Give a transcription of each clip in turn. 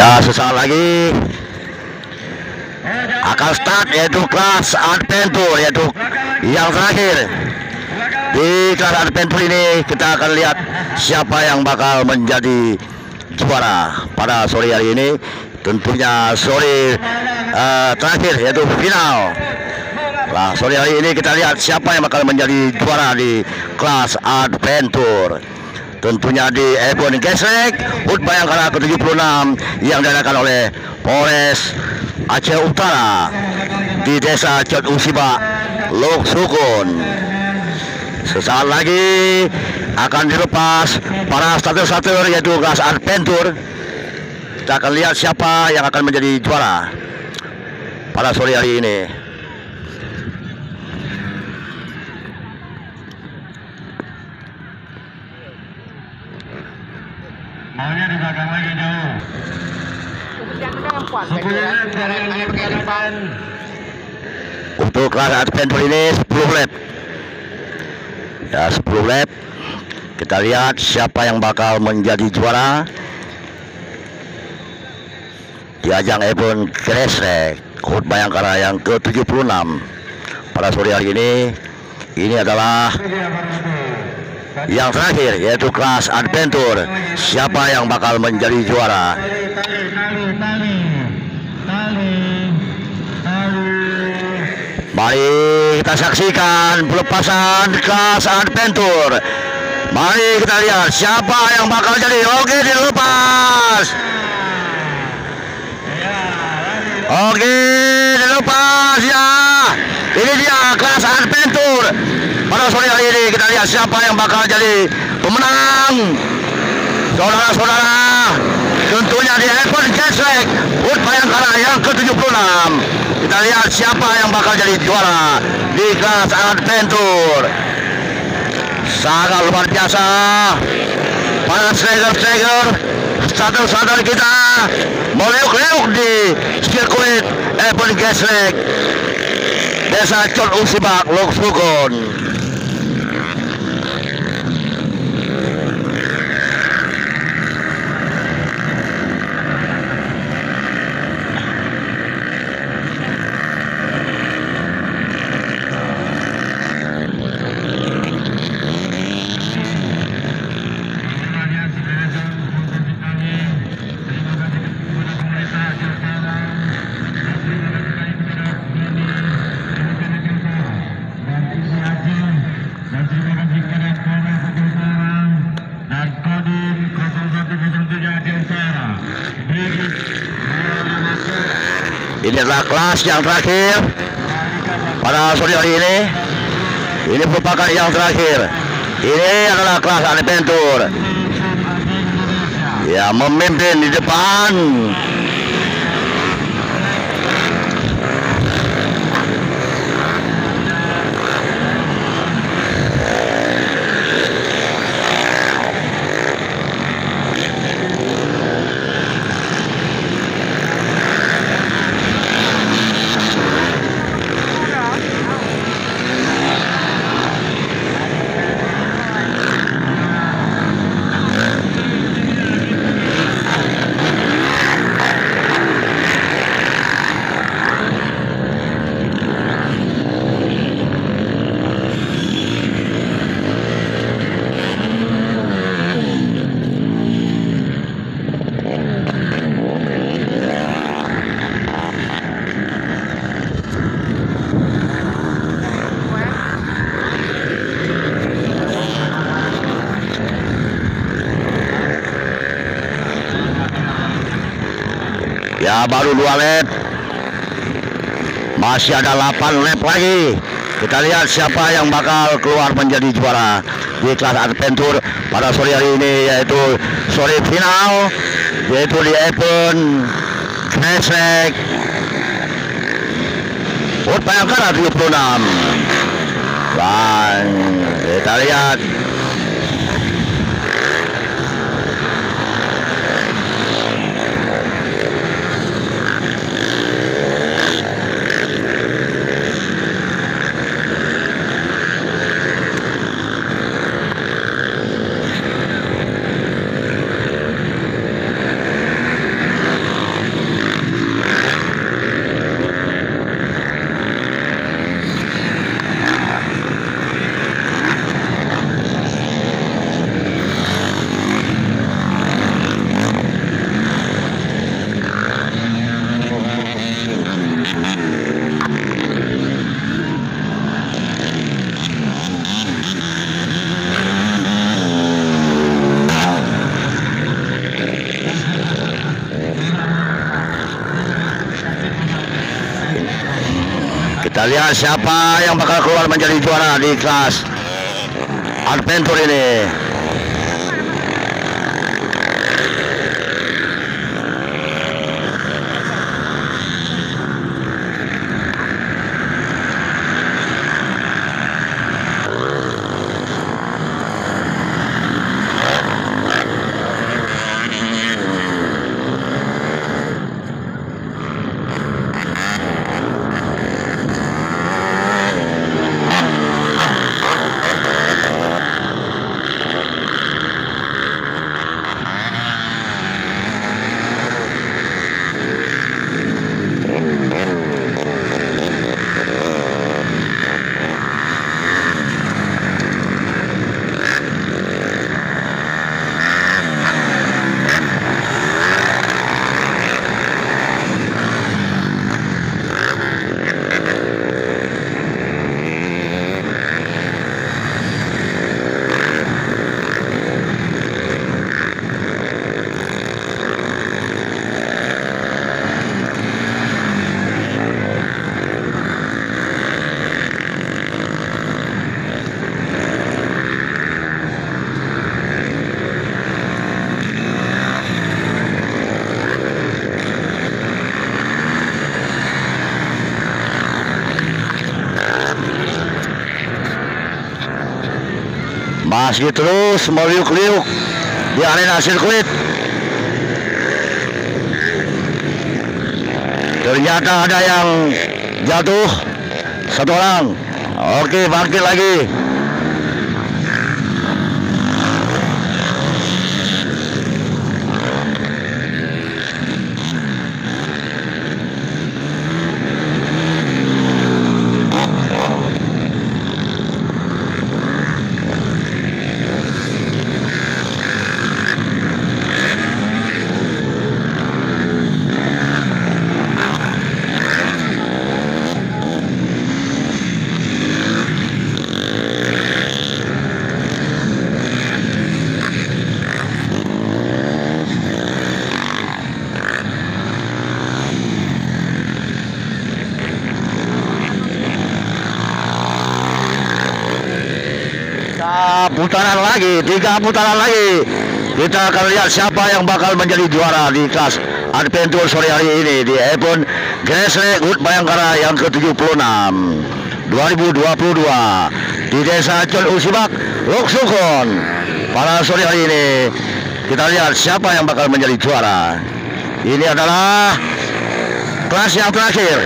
Ya, sesaat lagi akan start yaitu kelas adventure, yaitu yang terakhir. Di kelas adventure ini kita akan lihat siapa yang bakal menjadi juara pada sore hari ini. Tentunya sore terakhir yaitu final. Nah, sore hari ini kita lihat siapa yang bakal menjadi juara di kelas adventure. Tentunya di Ebon Gesrek, HUT Bayangkara ke-76 yang diadakan oleh Polres Aceh Utara di Desa Cot Usiba, Lok Sukun. Sesaat lagi akan dilepas para starter-starter yaitu kelas adventure. Kita akan lihat siapa yang akan menjadi juara pada sore hari ini. Maunya di belakang lagi jauh. Untuk kelas adventure ini 10 lap. Ya, 10 lap. Kita lihat siapa yang bakal menjadi juara di ajang Ebon Gesrek HUT Bayangkara yang ke-76 pada sore hari ini. Ini adalah yang terakhir yaitu kelas adventure. Siapa yang bakal menjadi juara? Mari kita saksikan pelepasan kelas adventure. Mari kita lihat siapa yang bakal jadi. Oke, dilepas. Oke, dilepas ya. Ini dia kelas adventure. Pada sore hari ini kita lihat siapa yang bakal jadi pemenang. Saudara-saudara, tentunya di Ebon Gesrek HUT Bayangkara yang ke-76. Kita lihat siapa yang bakal jadi juara di kelas adventure. Sangat luar biasa. Para striker-striker, starter-starter kita meleuk-leuk di sirkuit Ebon Gesrek Desa Cot Usibak, Lok Sukun. Ini adalah kelas yang terakhir pada sore hari ini. Ini merupakan yang terakhir. Ini adalah kelas adventure. Ya, memimpin di depan. Ya, baru 2 lap. Masih ada 8 lap lagi. Kita lihat siapa yang bakal keluar menjadi juara di kelas adventure pada sore hari ini, yaitu sore final, yaitu di Ebon Gesrek HUT Bayangkara 76. Dan kita lihat Kita lihat siapa yang bakal keluar menjadi juara di kelas adventure ini. Masih terus meliuk-liuk di arena sirkuit. Ternyata ada yang jatuh, satu orang. Oke, bangkit lagi. Tiga putaran lagi kita akan lihat siapa yang bakal menjadi juara di kelas adventure sore hari ini di event Grassroots Hut Bayangkara yang ke-76 2022 di Desa Con Usibak, Loksukon. Pada sore hari ini kita lihat siapa yang bakal menjadi juara. Ini adalah kelas yang terakhir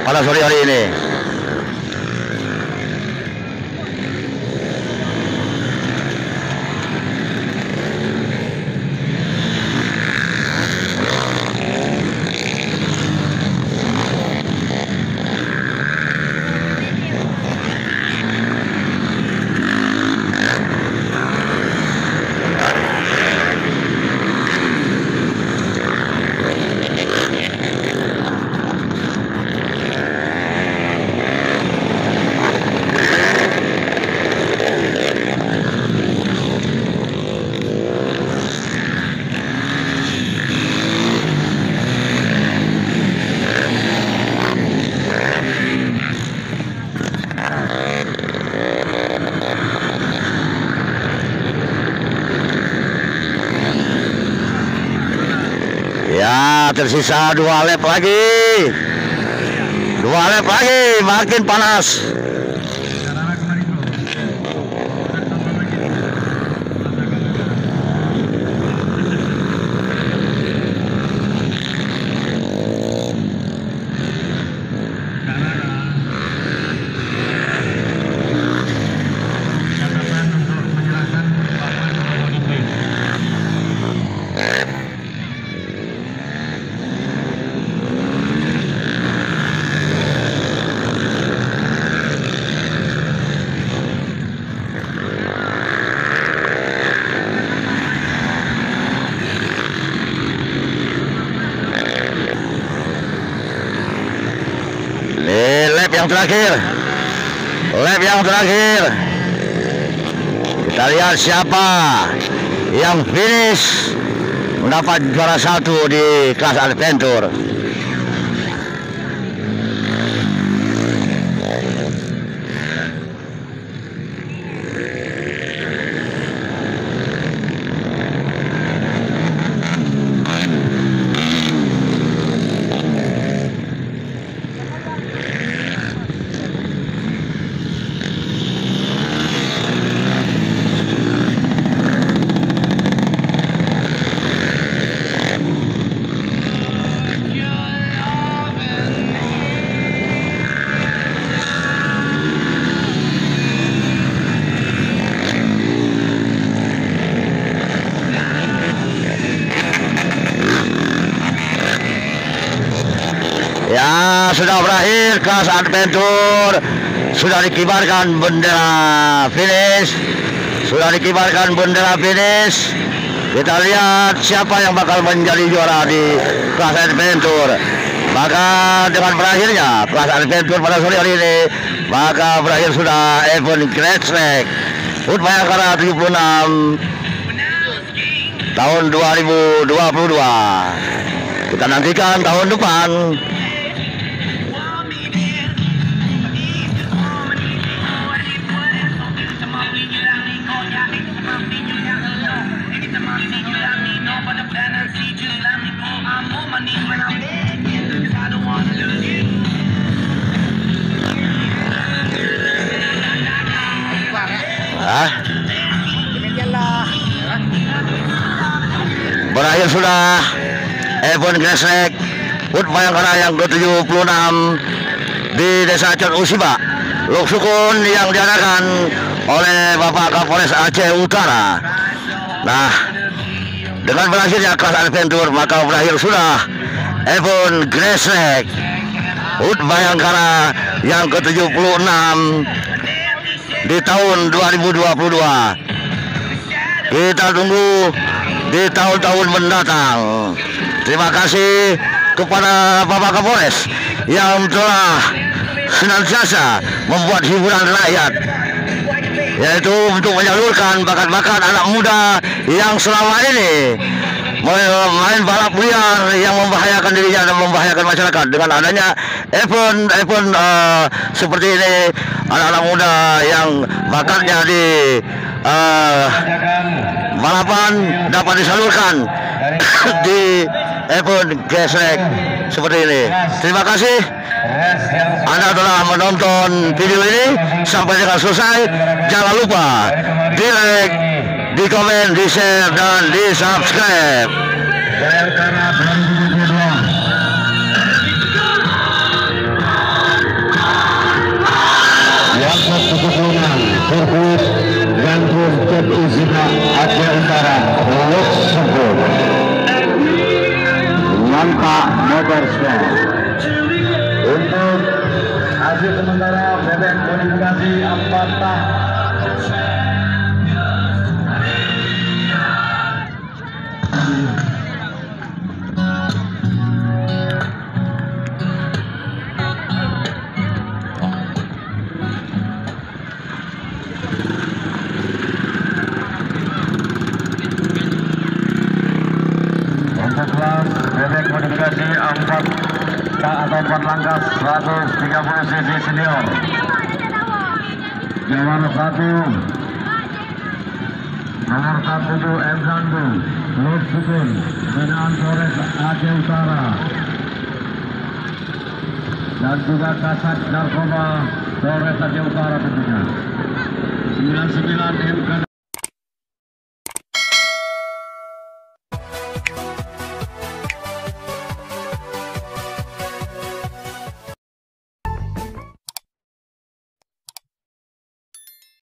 pada sore hari ini. Ya, tersisa 2 lap lagi. 2 lap lagi, makin panas. Lap yang terakhir kita lihat siapa yang finish mendapat juara 1 di kelas adventure. Ya, sudah berakhir kelas adventure. Sudah dikibarkan bendera finish. Sudah dikibarkan bendera finish. Kita lihat siapa yang bakal menjadi juara di kelas adventure. Maka dengan berakhirnya kelas adventure pada sore hari ini, maka berakhir sudah event Great Snack HUT Bayangkara 76 tahun 2022. Kita nantikan tahun depan. Berakhir sudah event Great Snack HUT Bayangkara yang ke-76 di Desa Usiba, Lok Sukun, yang diadakan oleh Bapak Kapolres Aceh Utara. Nah, dengan berakhirnya kelas adventure, maka berakhir sudah event Great Snack HUT Bayangkara yang ke-76 di tahun 2022. Kita tunggu di tahun-tahun mendatang. Terima kasih kepada Bapak Kapolres yang telah senantiasa membuat hiburan rakyat, yaitu untuk menyalurkan bakat-bakat anak muda yang selama ini main balap liar yang membahayakan dirinya dan membahayakan masyarakat. Dengan adanya event seperti ini, anak-anak muda yang bakatnya di balapan dapat disalurkan di event Great Snack seperti ini. Terima kasih Anda telah menonton video ini sampai dengan selesai. Jangan lupa di like, di komen, di share, dan di subscribe. Yang ke-76 sirkuit Gandrum Usiba Aceh Utara, Lok Sukun, Manta Motorsport. Untuk hasil sementara bebek kualifikasi 4 tahun. Untuk kelas bebek modifikasi 4 atau 4 langkah 130 cc senior, nomor 1 M. Sandu, Lok Sukun, binaan Polres Aceh Utara, dan juga Kasat Narkoba Polres Aceh Utara tentunya. 99 MK